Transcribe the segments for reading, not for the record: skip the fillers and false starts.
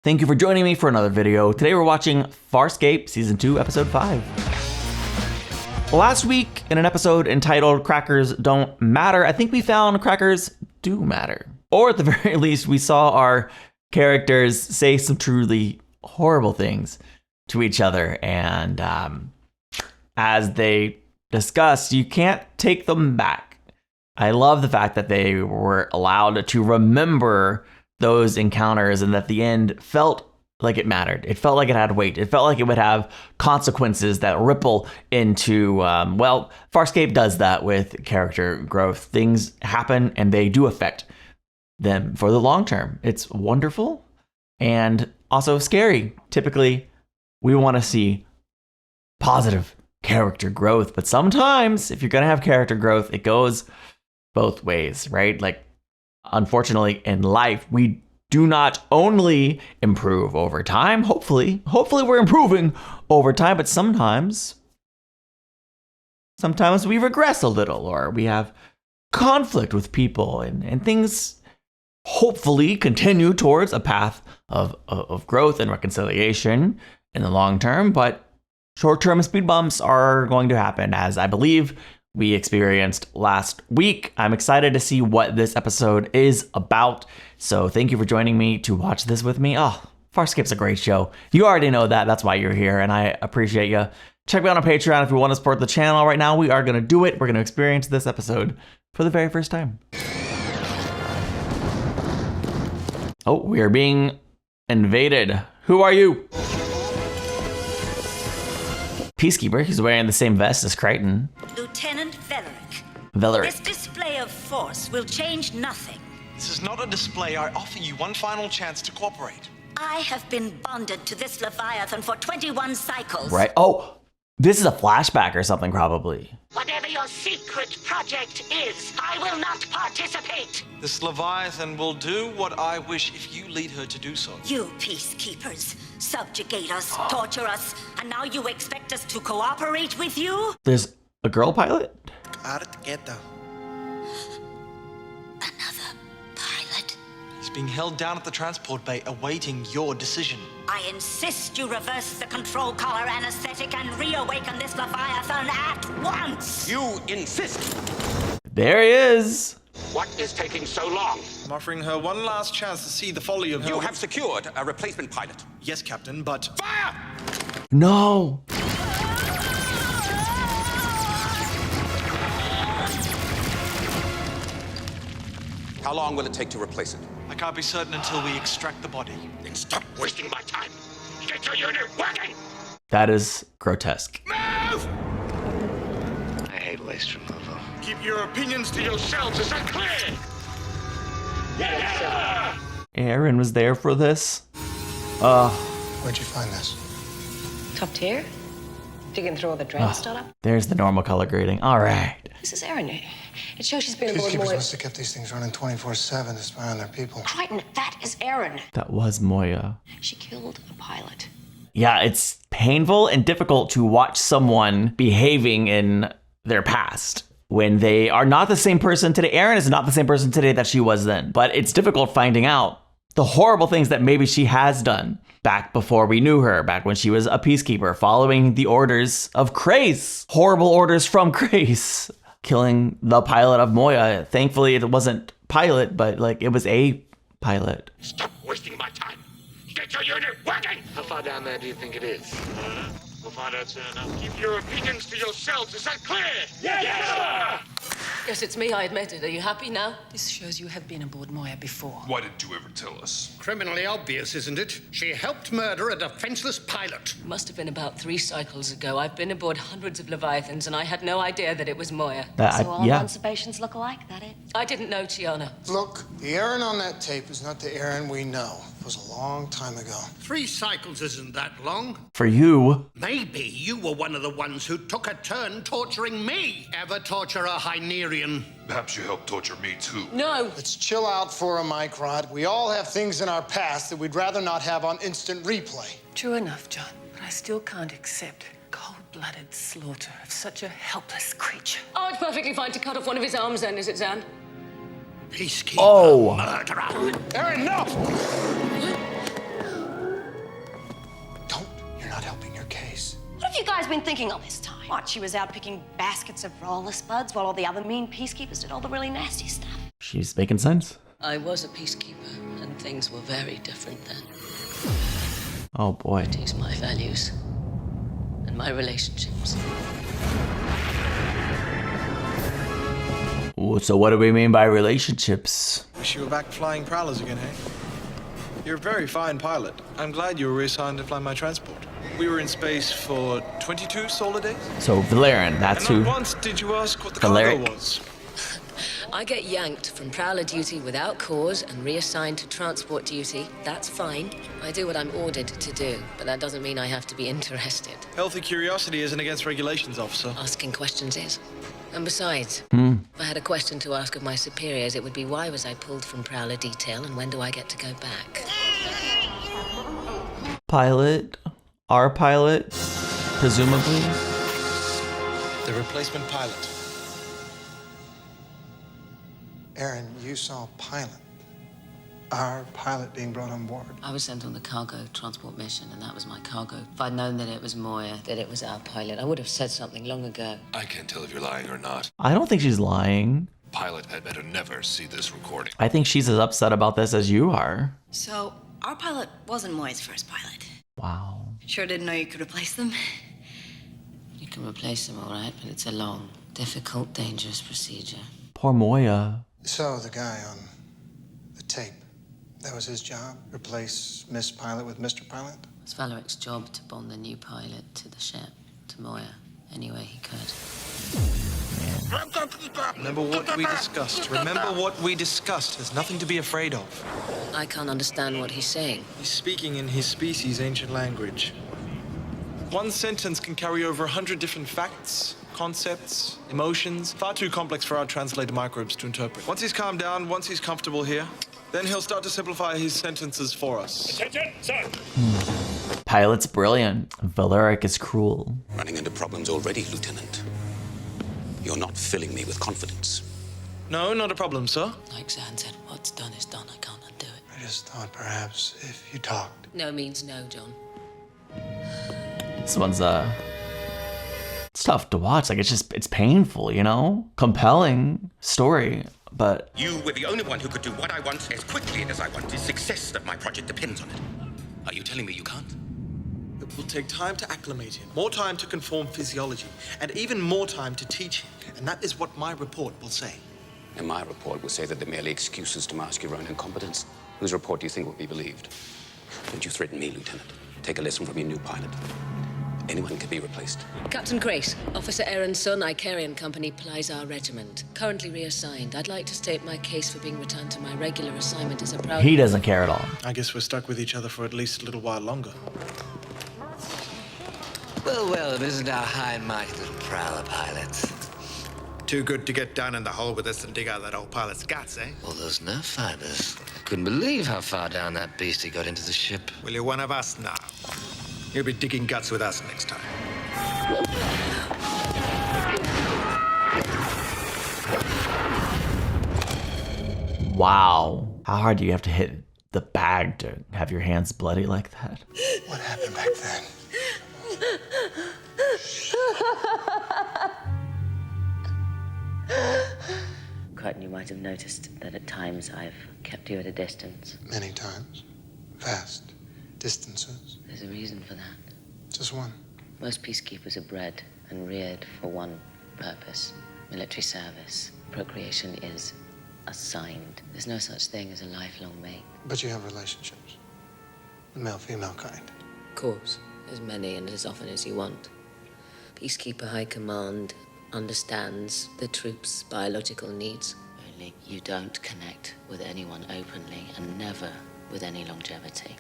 Thank you for joining me for another video. Today we're watching Farscape Season 2, Episode 5. Last week, in an episode entitled Crackers Don't Matter, I think we found crackers do matter. Or at the very least, we saw our characters say some truly horrible things to each other. And as they discussed, you can't take them back. I love the fact that they were allowed to remember those encounters and that the end felt like it mattered. It felt like it had weight. It felt like it would have consequences that ripple into, well, Farscape does that with character growth. Things happen and they do affect them for the long term. It's wonderful and also scary. Typically, we want to see positive character growth, but sometimes if you're going to have character growth, it goes both ways, right? Like, unfortunately, in life, we do not only improve over time. Hopefully we're improving over time, but sometimes we regress a little, or we have conflict with people, and things hopefully continue towards a path of growth and reconciliation in the long term. But short-term speed bumps are going to happen, as I believe we experienced last week. I'm excited to see what this episode is about. So thank you for joining me to watch this with me. Oh, Farscape's a great show. You already know that. That's why you're here, and I appreciate you. Check me out on Patreon if you want to support the channel. Right now, we are going to do it. We're going to experience this episode for the very first time. Oh, we are being invaded. Who are you? Peacekeeper. He's wearing the same vest as Crichton. Lieutenant Veleric. This display of force will change nothing. This is not a display. I offer you one final chance to cooperate. I have been bonded to this Leviathan for 21 cycles. Right. Oh, this is a flashback or something, probably. Whatever your secret project is, I will not participate. This Leviathan will do what I wish if you lead her to do so. You peacekeepers subjugate us, torture us, and now you expect us to cooperate with you? There's a girl pilot? Another pilot? He's being held down at the transport bay awaiting your decision. I insist you reverse the control collar anesthetic and reawaken this Leviathan at once! You insist. There he is. What is taking so long? I'm offering her one last chance to see the folly of her... You have secured a replacement pilot. Yes, Captain, but... Fire! No. How long will it take to replace it? I can't be certain until we extract the body. Then stop wasting my time. Get your unit working! That is grotesque. Move! I hate waste removal. Keep your opinions to yourselves, is that clear? Yeah! Aeyrn was there for this. Where'd you find this? Top tier? Digging through all the drain startup? There's the normal color grading. All right. This is Aeron. It shows she's been aboard Peacekeepers more. must have kept these things running 24/7 to spy on their people. Crichton, that is Aeron. That was Moya. She killed a pilot. Yeah, it's painful and difficult to watch someone behaving in their past when they are not the same person today. Aeron is not the same person today that she was then, but it's difficult finding out the horrible things that maybe she has done back before we knew her, back when she was a peacekeeper, following the orders of Crace. Horrible orders from Crace. Killing the pilot of Moya. Thankfully, it wasn't pilot, but like it was a pilot. Stop wasting my time. Get your unit working! How far down there do you think it is? We'll find out soon enough. Keep your opinions to yourselves, is that clear? Yeah! Yes, it's me, I admit it. Are you happy now? This shows you have been aboard Moya before. Why didn't you ever tell us? Criminally obvious, isn't it? She helped murder a defenseless pilot. Must have been about 3 cycles ago. I've been aboard hundreds of Leviathans, and I had no idea that it was Moya. So all Yeah. conservations look alike, that it? I didn't know, Tiana. Look, the Aeron on that tape is not the Aeron we know. It was a long time ago. 3 cycles isn't that long. For you, Maybe you were one of the ones who took a turn torturing me. Ever torture a Hynerian? Perhaps you helped torture me too. No! Let's chill out for a mic, Rod. We all have things in our past that we'd rather not have on instant replay. True enough, John. But I still can't accept cold-blooded slaughter of such a helpless creature. Oh, it's perfectly fine to cut off one of his arms then, is it, Zan? Peacekeeper. Oh. Murderer. Aeron, no! Aeryn's been thinking all this time. What, she was out picking baskets of roller spuds while all the other mean peacekeepers did all the really nasty stuff? She's making sense. I was a peacekeeper, and things were very different then. Oh boy. It is my values and my relationships. Ooh, so what do we mean by relationships? Wish you were back flying prowlers again, hey? You're a very fine pilot. I'm glad you were reassigned to fly my transport. We were in space for 22 solar days. So Valerian, that's And who. not once did you ask what the cargo was. I get yanked from prowler duty without cause and reassigned to transport duty. That's fine. I do what I'm ordered to do, but that doesn't mean I have to be interested. Healthy curiosity isn't against regulations, officer. Asking questions is. And besides, if I had a question to ask of my superiors, it would be why was I pulled from prowler detail and when do I get to go back? Pilot? Our pilot? Presumably? The replacement pilot. Aeryn, you saw pilot. Our pilot being brought on board. I was sent on the cargo transport mission, and that was my cargo. If I'd known that it was Moya, that it was our pilot, I would have said something long ago. I can't tell if you're lying or not. I don't think she's lying. Pilot had better never see this recording. I think she's as upset about this as you are. So, our pilot wasn't Moya's first pilot. Wow. Sure didn't know you could replace them. You can replace them, all right, but it's a long, difficult, dangerous procedure. Poor Moya. So, the guy on the tape, that was his job? Replace Miss Pilot with Mr. Pilot? It's Valeric's job to bond the new pilot to the ship, to Moya, any way he could. Remember what we discussed. Remember what we discussed. There's nothing to be afraid of. I can't understand what he's saying. He's speaking in his species' ancient language. One sentence can carry over 100 different facts, concepts, emotions, far too complex for our translator microbes to interpret. Once he's calmed down, once he's comfortable here, then he'll start to simplify his sentences for us. Attention, sir. Pilot's brilliant. Valeric is cruel. Running into problems already, Lieutenant. You're not filling me with confidence. No, not a problem, sir. Like Zan said, what's done is done. I can't undo it. I just thought perhaps if you talked. No means no, John. This one's it's tough to watch. Like it's painful, you know? Compelling story, but You were the only one who could do what I want as quickly as I want. The success of my project depends on it. Are you telling me you can't? It will take time to acclimate him, more time to conform physiology, and even more time to teach him. And that is what my report will say. And my report will say that they're merely excuses to mask your own incompetence. Whose report do you think will be believed? Don't you threaten me, Lieutenant. Take a lesson from your new pilot. Anyone can be replaced. Captain Grace, Officer Aeryn's son, Aeyrn Company, plies our regiment. Currently reassigned. I'd like to state my case for being returned to my regular assignment as a proud... he doesn't care at all. I guess we're stuck with each other for at least a little while longer. Well, well, it isn't our high-mighty little prowler pilots. Too good to get down in the hole with us and dig out that old pilot's guts, eh? All those nerve fibers. Couldn't believe how far down that beastie got into the ship. Well, you're one of us now. You'll be digging guts with us next time. Wow. How hard do you have to hit the bag to have your hands bloody like that? What happened back then? Crichton, you might have noticed that at times I've kept you at a distance. Many times. Vast distances. There's a reason for that. Just one. Most peacekeepers are bred and reared for one purpose: military service. Procreation is assigned. There's no such thing as a lifelong mate. But you have relationships. The male-female kind. Of course, as many and as often as you want. Peacekeeper High Command understands the troops' biological needs. Only you don't connect with anyone openly and never with any longevity.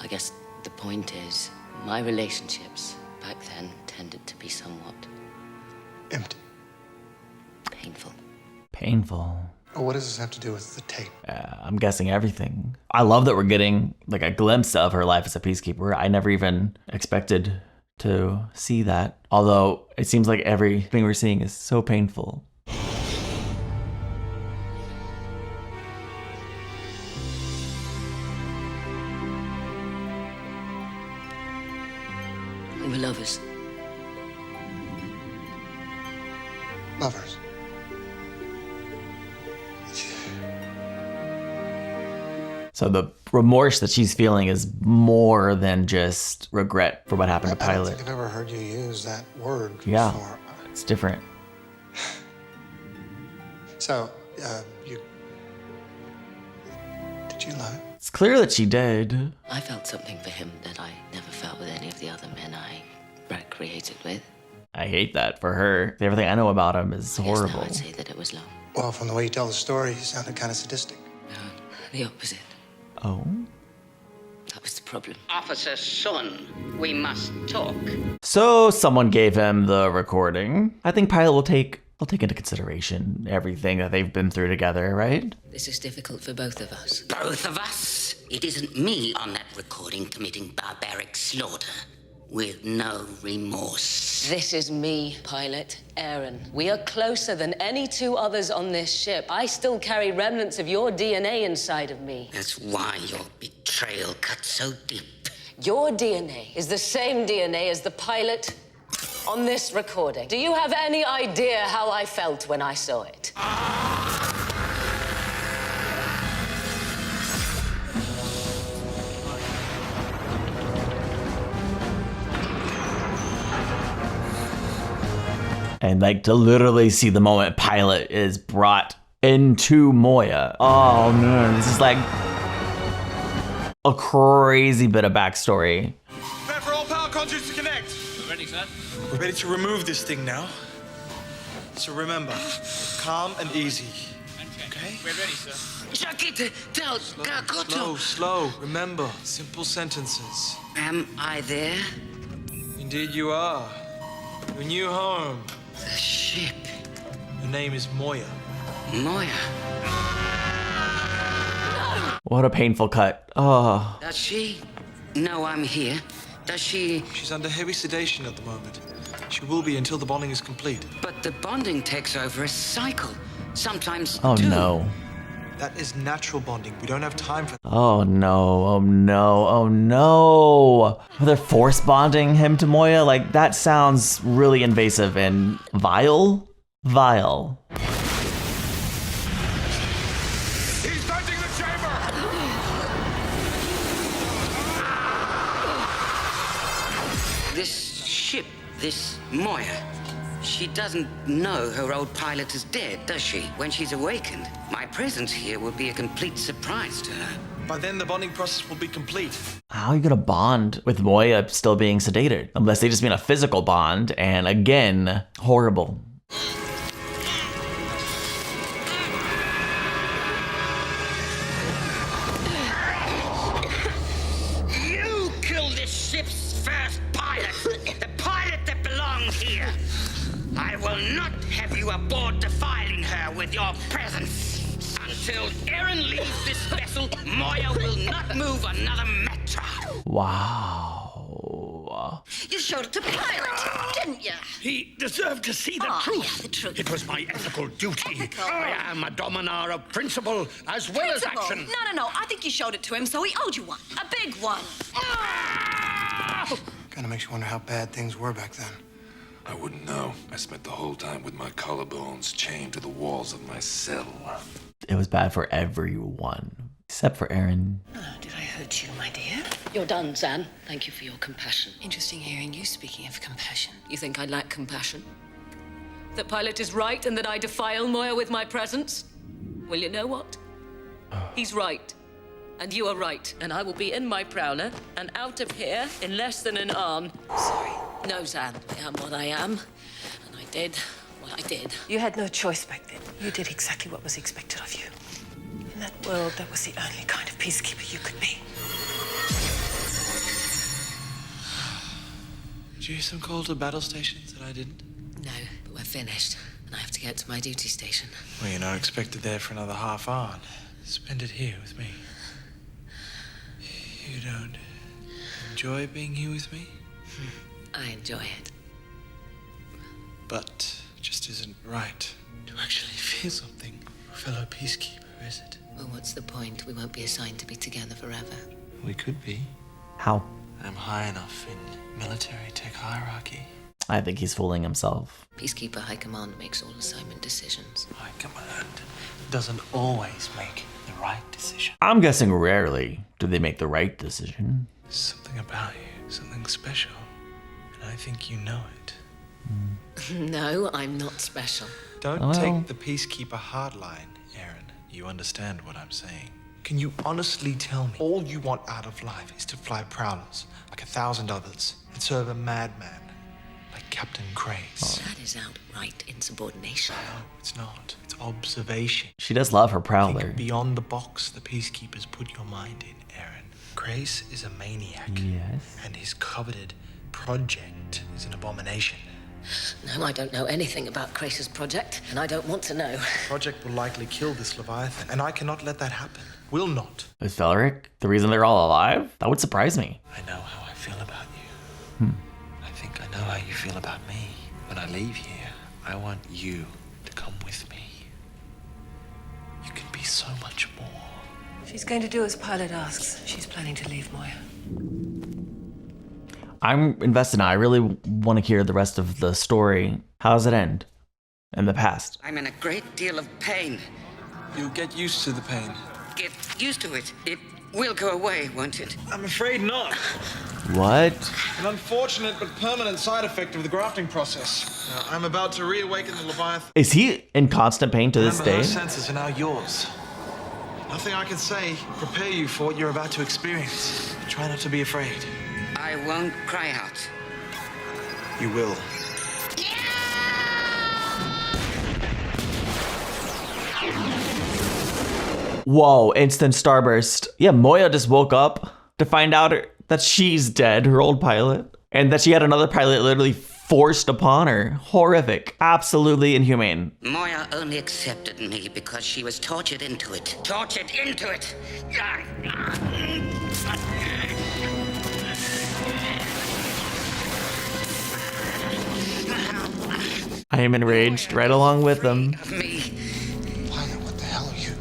I guess the point is, my relationships back then tended to be somewhat... empty. Painful. Painful. Oh, what does this have to do with the tape? I'm guessing everything. I love that we're getting like a glimpse of her life as a peacekeeper. I never even expected to see that. Although it seems like everything we're seeing is so painful. We were lovers. Lovers. So the remorse that she's feeling is more than just regret for what happened to I don't Pilot. think I've ever heard you use that word Yeah, before. it's different. So, did you lie? It's clear that she did. I felt something for him that I never felt with any of the other men I recreated with. I hate that for her. Everything I know about him is horrible. Yes, now I'd say that it was love. Well, from the way you tell the story, you sounded kind of sadistic. No, the opposite. Oh? That was the problem. Officer Sun, we must talk. So someone gave him the recording. I think Pilot will take into consideration everything that they've been through together, right? This is difficult for both of us. Both of us? It isn't me on that recording committing barbaric slaughter with no remorse. This is me, Pilot, Aeyrn. We are closer than any two others on this ship. I still carry remnants of your DNA inside of me. That's why your betrayal cut so deep. Your DNA is the same DNA as the pilot on this recording. Do you have any idea how I felt when I saw it? And like to literally see the moment Pilot is brought into Moya. Oh man, this is like a crazy bit of backstory. Prepare for all power conduits to connect. We're ready, sir. We're ready to remove this thing now. So remember, calm and easy. Okay? We're ready, sir. Slow. Remember, simple sentences. Am I there? Indeed you are. Your new home. The ship. Your name is Moya. Moya. What a painful cut. Oh. Does she know I'm here? Does she... She's under heavy sedation at the moment. She will be until the bonding is complete. But the bonding takes over a cycle. Sometimes Oh two. no. That is natural bonding. We don't have time for that. Oh no, oh no, oh no. They're force bonding him to Moya? Like, that sounds really invasive and vile? Vile. He's touching the chamber! This ship, this Moya, she doesn't know her old pilot is dead, does she? When she's awakened, my presence here will be a complete surprise to her. By then, the bonding process will be complete. How are you gonna bond with Moya still being sedated? Unless they just mean a physical bond, and again, horrible. You killed this ship's first pilot, the pilot that belongs here. I will not have you aboard defiling her with your presence. Until Aeron leaves this vessel, Moya will not move another meter. Wow. You showed it to Pilot, didn't you? He deserved to see the truth. Yeah, the truth. It was my ethical duty. Ethical? I am a dominar of principle as well as Principal. action. No. I think you showed it to him, so he owed you one. A big one. Kind of makes you wonder how bad things were back then. I wouldn't know. I spent the whole time with my collarbones chained to the walls of my cell. It was bad for everyone, except for Aeryn. Oh, did I hurt you, my dear? You're done, Zan. Thank you for your compassion. Interesting hearing you speaking of compassion. You think I lack compassion? That Pilot is right and that I defile Moya with my presence? Well, you know what? He's right. And you are right. And I will be in my prowler and out of here in less than an arm. Sorry. No, Zan. I am what I am. And I did what I did. You had no choice back then. You did exactly what was expected of you. In that world, that was the only kind of peacekeeper you could be. Did you hear some call to battle stations that I didn't? No, but we're finished. And I have to get to my duty station. Well, you're not expected there for another half hour. Spend it here with me. You don't enjoy being here with me? I enjoy it. But it just isn't right to actually feel something for a fellow peacekeeper, is it? Well, what's the point? We won't be assigned to be together forever. We could be. How? I'm high enough in military tech hierarchy. I think he's fooling himself. Peacekeeper High Command makes all assignment decisions. High Command doesn't always make the right decision. I'm guessing rarely do they make the right decision. Something about you, something special. And I think you know it. No, I'm not special. Don't take the peacekeeper hardline, Aeryn. You understand what I'm saying. Can you honestly tell me all you want out of life is to fly prowlers like 1,000 others and serve a madman like Captain Craze? That is outright insubordination. No, it's not. It's observation. She does love her prowler. Think beyond the box the peacekeepers put your mind in, Aeryn. Craze is a maniac. Yes. And his coveted project is an abomination. No, I don't know anything about Crace's project, and I don't want to know. The project will likely kill this Leviathan, and I cannot let that happen. Will not. Is Valeric the reason they're all alive? That would surprise me. I know how I feel about you. I think I know how you feel about me. When I leave here, I want you to come with me. You can be so much more. She's going to do as Pilot asks. She's planning to leave Moya. I'm invested now. I really want to hear the rest of the story. How does it end? In the past. I'm in a great deal of pain. You'll get used to the pain. Get used to it. It will go away, won't it? I'm afraid not. What? An unfortunate but permanent side effect of the grafting process. I'm about to reawaken the Leviathan. Is he in constant pain to this Remember, her day? senses are now yours. Nothing I can say prepare you for what you're about to experience. Try not to be afraid. I won't cry out. You will. Whoa, instant starburst. Yeah, Moya just woke up to find out that she's dead, her old pilot, and that she had another pilot literally forced upon her. Horrific. Absolutely inhumane. Moya only accepted me because she was tortured into it. Tortured into it! I am enraged right along with them. Me. Pilot, what the hell are you?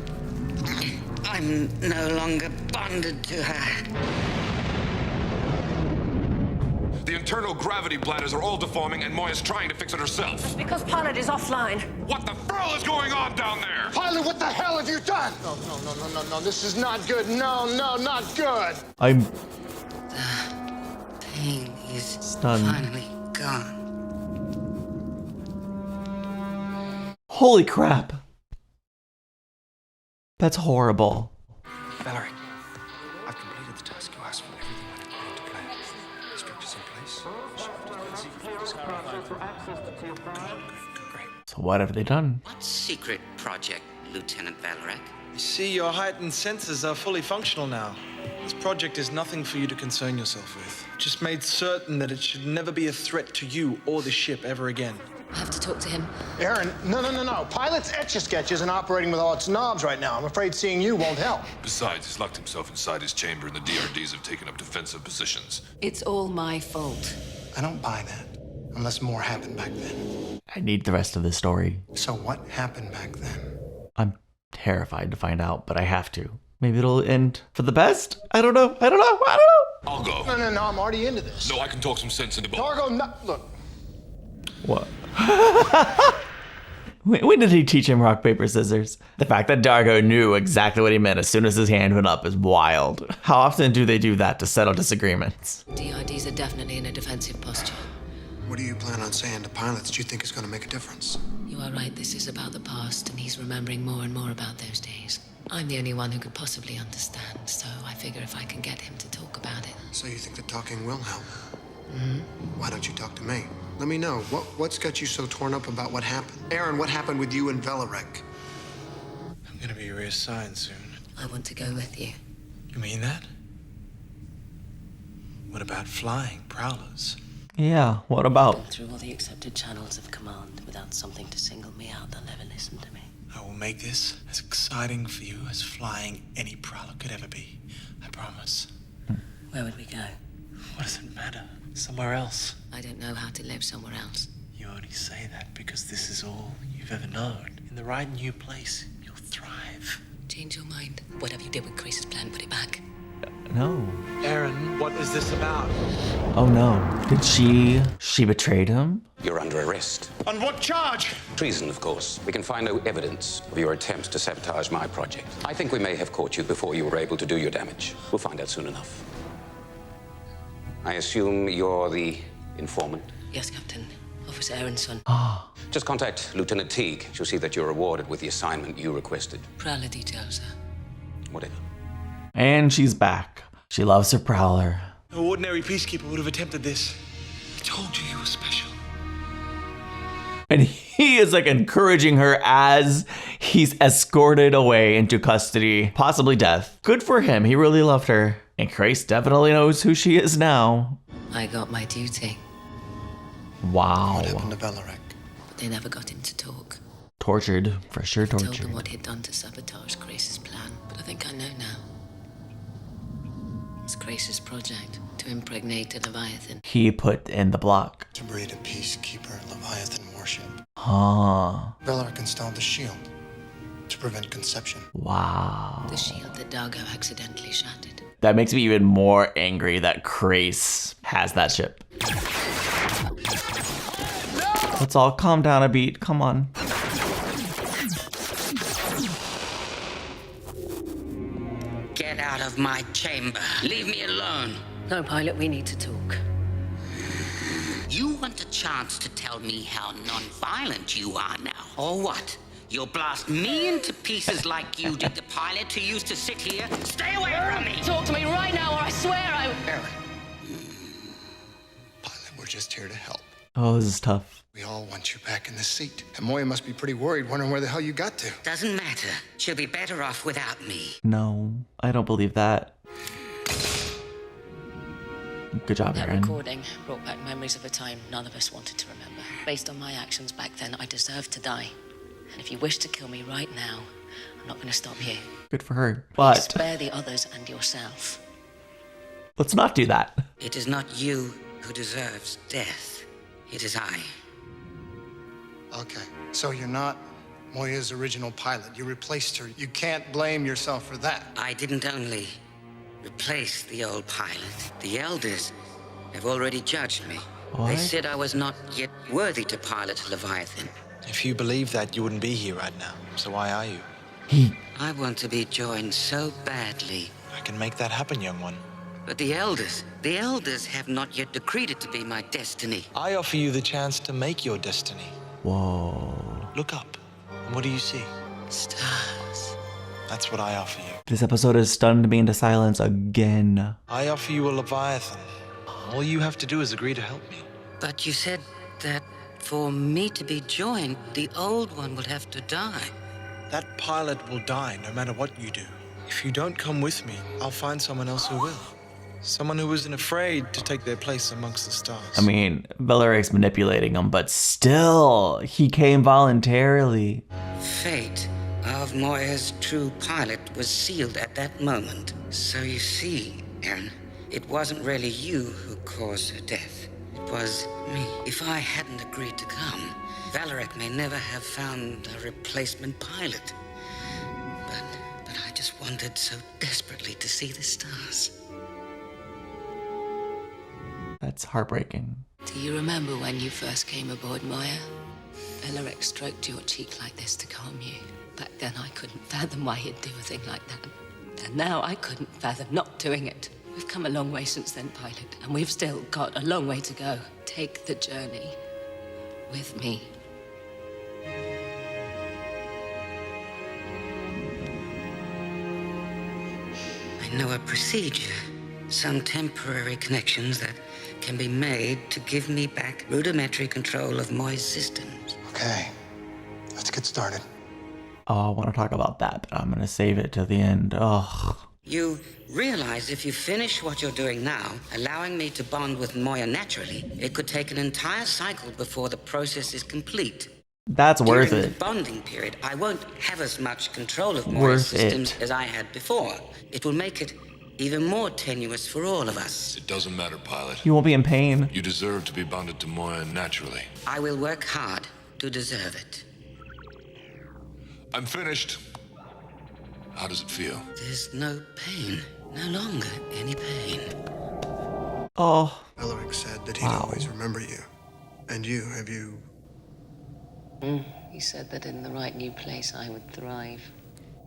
I'm no longer bonded to her. The internal gravity bladders are all deforming, and Moya's trying to fix it herself. Because Pilot is offline. What the hell is going on down there? Pilot, what the hell have you done? No. This is not good. No, not good. I'm Pain is stunned. finally gone. Holy crap. That's horrible. Valerie, I've completed the task you asked for. Everything went according to plan. The structure's in place. So what have they done? What secret project, Lieutenant Valeric? You see, your heightened senses are fully functional now. This project is nothing for you to concern yourself with. Just made certain that it should never be a threat to you or the ship ever again. I have to talk to him. Aeryn, no. Pilot's Etch-a-Sketch isn't operating with all its knobs right now. I'm afraid seeing you won't help. Besides, he's locked himself inside his chamber, and the DRDs have taken up defensive positions. It's all my fault. I don't buy that. Unless more happened back then. I need the rest of the story. So what happened back then? I'm terrified to find out, but I have to. Maybe it'll end for the best? I don't know. I'll go. No, I'm already into this. No, I can talk some sense into both. Dargo, no, look. What? When did he teach him rock, paper, scissors? The fact that Dargo knew exactly what he meant as soon as his hand went up is wild. How often do they do that to settle disagreements? DRDs are definitely in a defensive posture. What do you plan on saying to pilots that you think is going to make a difference? You are right, this is about the past, and he's remembering more and more about those days. I'm the only one who could possibly understand, so I figure if I can get him to talk about it. So you think the talking will help? Why don't you talk to me? Let me know. What's got you so torn up about what happened? Aeryn, what happened with you and Valeric? I'm gonna be reassigned soon. I want to go with you. You mean that? What about flying prowlers? Yeah, what about? Through all the accepted channels of command without something to single me out, they'll never listen to me. I will make this as exciting for you as flying any prowler could ever be. I promise. Where would we go? What does it matter? Somewhere else. I don't know how to live somewhere else. You only say that because this is all you've ever known. In the right new place, you'll thrive. Change your mind. Whatever you did with Crace's plan, put it back. No. Aeryn, what is this about? Oh no. Did she betrayed him? You're under arrest. On what charge? Treason, of course. We can find no evidence of your attempts to sabotage my project. I think we may have caught you before you were able to do your damage. We'll find out soon enough. I assume you're the informant? Yes, Captain. Officer Aeryn's son. Just contact Lieutenant Teague. She'll see that you're rewarded with the assignment you requested. Prowler details, sir. Whatever. And she's back. She loves her Prowler. No ordinary peacekeeper would have attempted this. I told you you were special. And he is like encouraging her as he's escorted away into custody, possibly death. Good for him. He really loved her. And Grace definitely knows who she is now. I got my duty. Wow. What happened to Valeric? But they never got him to talk. Tortured. For sure I told tortured. them what he'd done to sabotage Grace's plan, but I think I know now. It's Grace's project to impregnate a Leviathan. He put in the block. To breed a peacekeeper Leviathan warship. Huh. Valeric installed the shield to prevent conception. Wow. The shield that Dargo accidentally shattered. That makes me even more angry that Grace has that ship. Let's all calm down a beat. Come on. Get out of my chamber. Leave me alone. No, pilot, we need to talk. You want a chance to tell me how non-violent you are now, or what? You'll blast me into pieces like you did the pilot who used to sit here? Stay away from me! Talk to me right now, or I swear I... Pilot, we're just here to help. Oh, this is tough. We all want you back in the seat. And Moya must be pretty worried, wondering where the hell you got to. Doesn't matter. She'll be better off without me. No, I don't believe that. Good job, That Aeryn. recording brought back memories of a time none of us wanted to remember. Based on my actions back then, I deserved to die. And if you wish to kill me right now, I'm not going to stop you. Good for her. But Spare the others and yourself. let's not do that. It is not you who deserves death. It is I. Okay, so you're not Moya's original pilot. You replaced her. You can't blame yourself for that. I didn't only replace the old pilot. The elders have already judged me. What? They said I was not yet worthy to pilot Leviathan. If you believe that, you wouldn't be here right now. So why are you? I want to be joined so badly. I can make that happen, young one. But the elders have not yet decreed it to be my destiny. I offer you the chance to make your destiny. Whoa. Look up. And what do you see? Stars. That's what I offer you. This episode has stunned me into silence again. I offer you a Leviathan. All you have to do is agree to help me. But you said that for me to be joined, the old one would have to die. That pilot will die no matter what you do. If you don't come with me, I'll find someone else who will. Someone who isn't afraid to take their place amongst the stars. I mean, Valeric's manipulating him, but still, he came voluntarily. Fate of Moya's true pilot was sealed at that moment. So you see, Aeryn, it wasn't really you who caused her death. It was me. If I hadn't agreed to come, Valeric may never have found a replacement pilot. But I just wanted so desperately to see the stars. That's heartbreaking. Do you remember when you first came aboard, Moya? Valeric stroked your cheek like this to calm you. Back then, I couldn't fathom why he'd do a thing like that. And now I couldn't fathom not doing it. We've come a long way since then, pilot, and we've still got a long way to go. Take the journey with me. I know a procedure. Some temporary connections that can be made to give me back rudimentary control of Moya's systems. Okay, let's get started. Oh, I want to talk about that, but I'm going to save it to the end. Ugh. You realize if you finish what you're doing now, allowing me to bond with Moya naturally, it could take an entire cycle before the process is complete. That's worth During it. the bonding period, I won't have as much control of Moya's systems it. as I had before. It will make it even more tenuous for all of us. It doesn't matter, pilot. You won't be in pain. You deserve to be bonded to Moya naturally. I will work hard to deserve it. I'm finished. How does it feel? There's no pain. No longer any pain. Oh. Alaric said that he'd always remember you. And you, have you... He said that in the right new place I would thrive.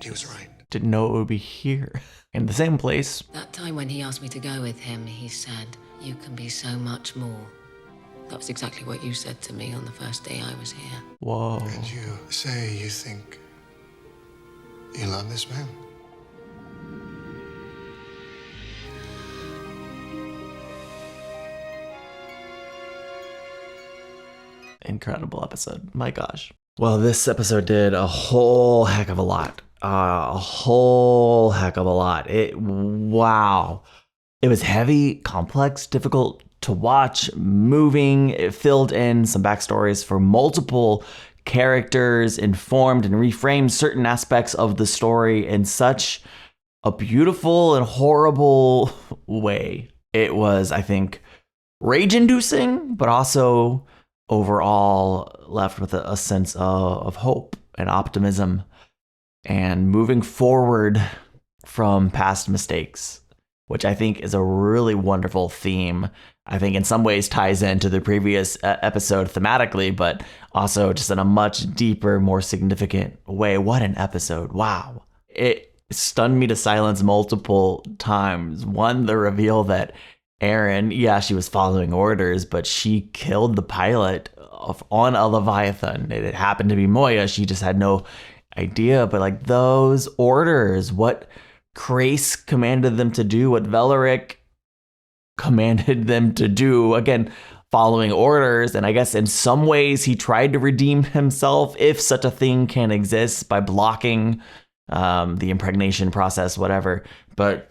He was right. Didn't know it would be here. In the same place. That time when he asked me to go with him, he said, "You can be so much more." That was exactly what you said to me on the first day I was here. Whoa. And you say you think you love this man? Incredible episode. My gosh. Well, this episode did a whole heck of a lot. Wow. It was heavy, complex, difficult to watch, moving. It filled in some backstories for multiple characters, informed and reframed certain aspects of the story in such a beautiful and horrible way. It was, I think, rage-inducing, but also overall left with a sense of hope and optimism and moving forward from past mistakes, which I think is a really wonderful theme. I think in some ways ties into the previous episode thematically, but also just in a much deeper, more significant way. What an episode. Wow. It stunned me to silence multiple times. One, the reveal that Aeryn, yeah, she was following orders, but she killed the pilot on a Leviathan. It happened to be Moya. She just had no idea, but like those orders, what Krace commanded them to do, what Velaric commanded them to do, again, following orders. And I guess in some ways he tried to redeem himself, if such a thing can exist, by blocking the impregnation process, whatever. But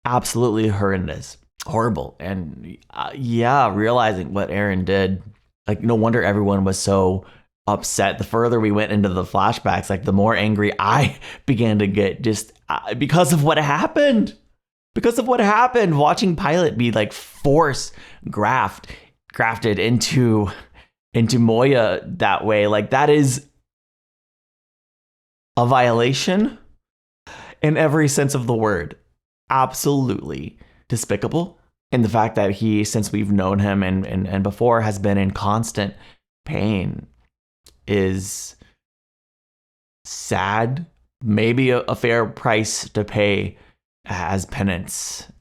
absolutely horrendous, horrible. And yeah, realizing what Aeryn did, like no wonder everyone was so upset. The further we went into the flashbacks, like the more angry I began to get, just because of what happened. Because of what happened, watching Pilot be like force grafted into Moya that way, like that is a violation in every sense of the word. Absolutely despicable. And the fact that he, since we've known him and before, has been in constant pain is sad. Maybe a fair price to pay as penance.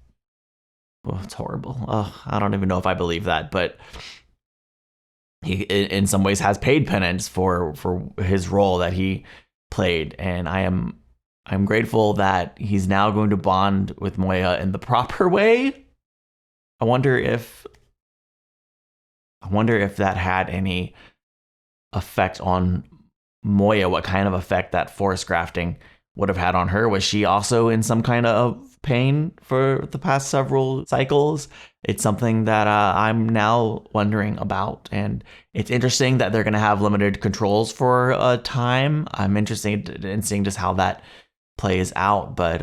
Oh, it's horrible. Oh, I don't even know if I believe that, but he in some ways has paid penance for his role that he played, and I'm grateful that he's now going to bond with Moya in the proper way. I wonder if that had any effect on Moya, what kind of effect that force grafting would have had on her. Was she also in some kind of pain for the past several cycles? It's something that I'm now wondering about, and it's interesting that they're going to have limited controls for a time. I'm interested in seeing just how that plays out, but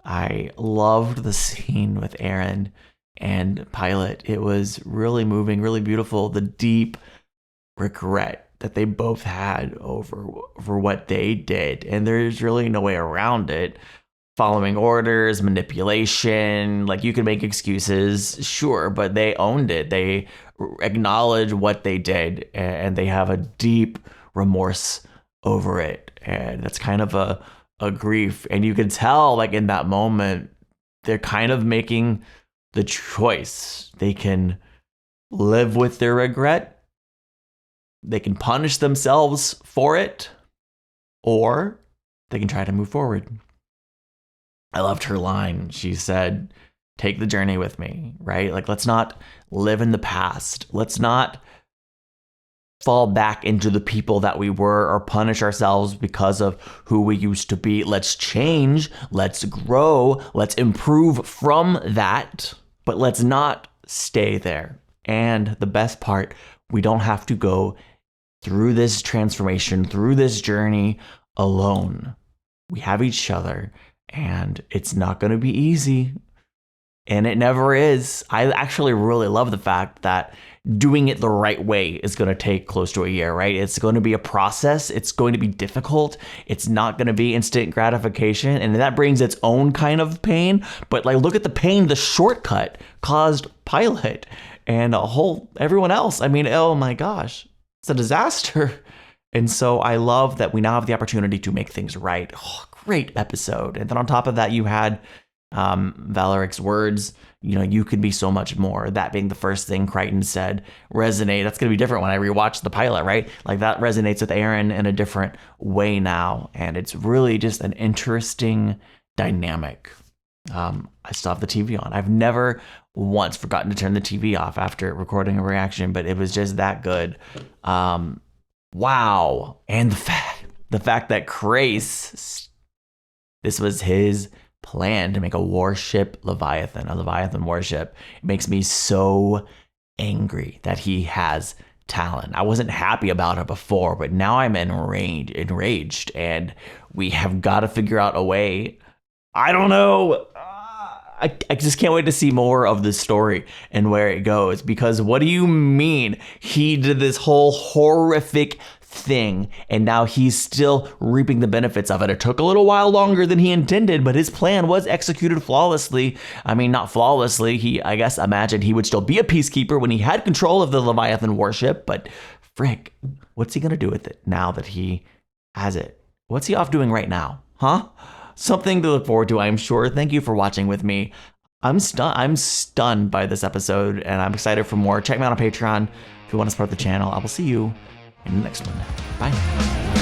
I loved the scene with Aeryn and Pilot. It was really moving, really beautiful. The deep regret that they both had over what they did, and there's really no way around it. Following orders, manipulation, like you can make excuses, sure, but they owned it. They acknowledge what they did, and they have a deep remorse over it, and that's kind of a grief. And you can tell, like in that moment, they're kind of making the choice. They can live with their regret, they can punish themselves for it, or they can try to move forward. I loved her line. She said, "Take the journey with me," right? Like, let's not live in the past. Let's not fall back into the people that we were or punish ourselves because of who we used to be. Let's change. Let's grow. Let's improve from that. But let's not stay there. And the best part, we don't have to go through this transformation, through this journey alone. We have each other. And it's not going to be easy. And it never is. I actually really love the fact that doing it the right way is going to take close to a year, right? It's going to be a process. It's going to be difficult. It's not going to be instant gratification. And that brings its own kind of pain. But like, look at the pain the shortcut caused Pilot and everyone else. I mean, oh my gosh, it's a disaster. And so I love that we now have the opportunity to make things right. Oh, great episode. And then on top of that, you had Valeric's words, you could be so much more. That being the first thing Crichton said resonate. That's going to be different when I rewatch the pilot, right? Like that resonates with Aeryn in a different way now. And it's really just an interesting dynamic. I still have the TV on. I've never once forgotten to turn the TV off after recording a reaction, but it was just that good. Wow. And the fact that Crais, this was his plan to make a warship Leviathan, a Leviathan warship. It makes me so angry that he has talent. I wasn't happy about it before, but now I'm enraged, and we have got to figure out a way. I don't know. I just can't wait to see more of this story and where it goes, because what do you mean he did this whole horrific thing and now he's still reaping the benefits of it? It took a little while longer than he intended, but his plan was executed flawlessly. I mean, not flawlessly. He, I guess, imagined he would still be a peacekeeper when he had control of the Leviathan warship, but frick, what's he going to do with it now that he has it? What's he off doing right now? Huh? Something to look forward to, I'm sure. Thank you for watching with me. I'm stunned by this episode, and I'm excited for more. Check me out on Patreon if you want to support the channel. I will see you in the next one. Bye.